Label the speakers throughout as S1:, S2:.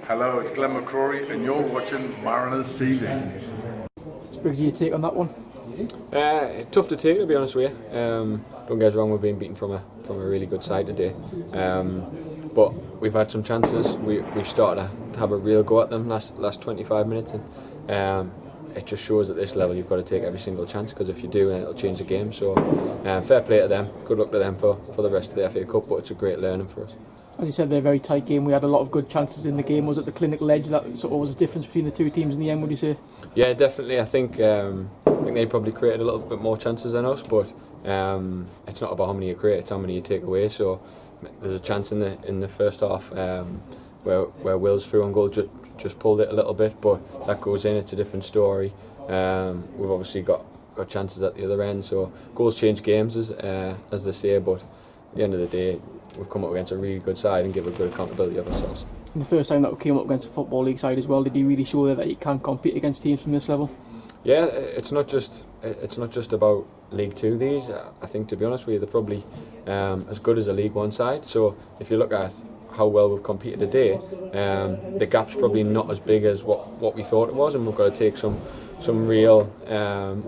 S1: Hello, it's Glenn McCrory and you're watching Mariners TV.
S2: Briggs, your take on that one?
S3: Tough to take, to be honest with you. Don't get us wrong, we've been beaten from a really good side today. But we've had some chances. We've started to have a real go at them last 25 minutes, and it just shows at this level you've got to take every single chance, because if you do, it'll change the game. So fair play to them. Good luck to them for the rest of the FA Cup. But it's a great learning for us.
S2: As you said, they're a very tight game. We had a lot of good chances in the game. Was it the clinical edge that sort of was the difference between the two teams in the end, would you say?
S3: Yeah, definitely. I think they probably created a little bit more chances than us, but it's not about how many you create, it's how many you take away. So there's a chance in the first half where Will's through on goal just pulled it a little bit, but that goes in. It's a different story. We've obviously got chances at the other end, so goals change games, as they say, but at the end of the day, we've come up against a really good side and give a good accountability of ourselves.
S2: And the first time that we came up against a Football League side as well, did you really show there that you can compete against teams from this level?
S3: Yeah, it's not just about League Two. These, I think, to be honest with you, they're probably as good as a League One side. So if you look at how well we've competed today, the gap's probably not as big as what we thought it was, and we've got to take some real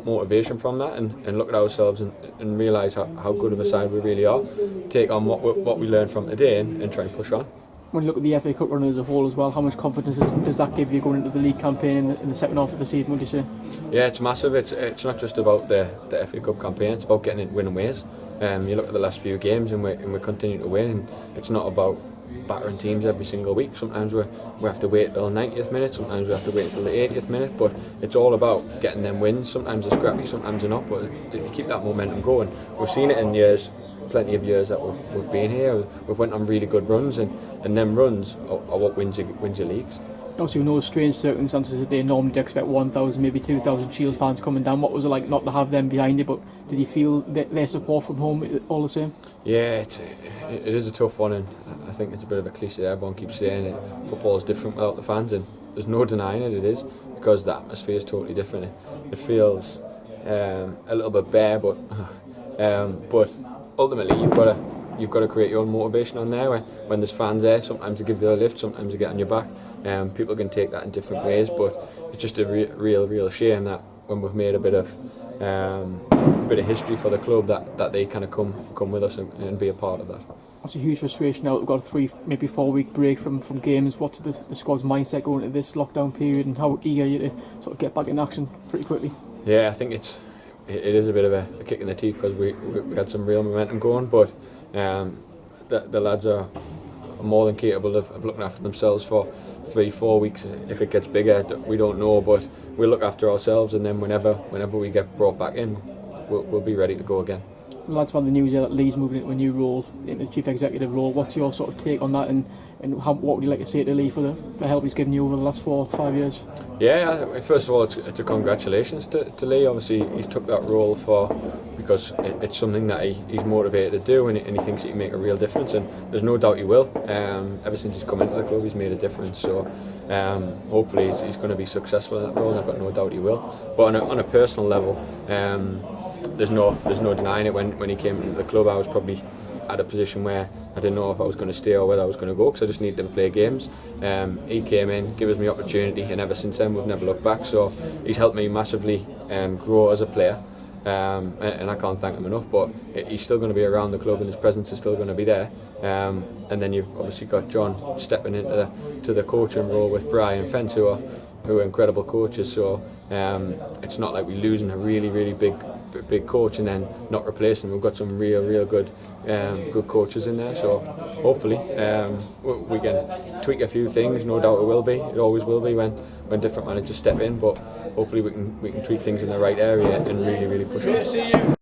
S3: motivation from that and look at ourselves and realise how good of a side we really are. Take on what we learned from today and try and push on.
S2: When you look at the FA Cup run as a whole as well, how much confidence does that give you going into the league campaign in the second half of the season, would you say?
S3: Yeah, it's massive. It's not just about the FA Cup campaign, it's about getting it winning ways. You look at the last few games and we're continuing to win, and it's not about battering teams every single week. Sometimes we have to wait till the 90th minute, sometimes we have to wait until the 80th minute, but it's all about getting them wins. Sometimes they're scrappy, sometimes they're not, but if you keep that momentum going, we've seen it in plenty of years that we've been here. We've went on really good runs, and them runs are what wins your leagues.
S2: Obviously, we know strange circumstances today. Normally you'd expect 1,000, maybe 2,000 Shields fans coming down. What was it like not to have them behind you, but did you feel their support from home all the same?
S3: Yeah, it is a tough one, and I think it's a bit of a cliche. Everyone keeps saying it. Football is different without the fans, and there's no denying it. It is, because the atmosphere is totally different. It feels a little bit bare, but ultimately you've got to create your own motivation on there. When there's fans there, sometimes they give you a lift, sometimes they get on your back. People can take that in different ways, but it's just a real shame that when we've made a bit of history for the club, that they kind of come with us and be a part of that.
S2: That's a huge frustration now. We've got a 3, maybe 4 week break from games. What's the squad's mindset going into this lockdown period, and how eager are you to sort of get back in action pretty quickly?
S3: Yeah, I think it is a bit of a kick in the teeth, because we had some real momentum going, but the lads are more than capable of looking after themselves for 3-4 weeks. If it gets bigger, we don't know, but we'll look after ourselves, and then whenever we get brought back in, we'll be ready to go again.
S2: The lads found the news here that Lee's moving into a new role, into the chief executive role. What's your sort of take on that, and what would you like to say to Lee for the help he's given you over the last 4 or 5 years?
S3: Yeah, first of all, it's a congratulations to Lee. Obviously, he's took that role because it's something that he's motivated to do, and he thinks he can make a real difference, and there's no doubt he will. Ever since he's come into the club, he's made a difference. So hopefully he's going to be successful in that role, and I've got no doubt he will. But on a personal level, there's no denying it. When he came into the club, I was probably at a position where I didn't know if I was going to stay or whether I was going to go, because I just needed to play games. He came in, gave us me opportunity, and ever since then we've never looked back. So he's helped me massively grow as a player, and I can't thank him enough. But he's still going to be around the club, and his presence is still going to be there. And then you've obviously got John stepping into the coaching role with Brian Fence, who are incredible coaches. So it's not like we're losing a really big coach and then not replacing. We've got some real good coaches in there. So hopefully we can tweak a few things. No doubt it will be. It always will be when different managers step in. But hopefully we can tweak things in the right area and really push on.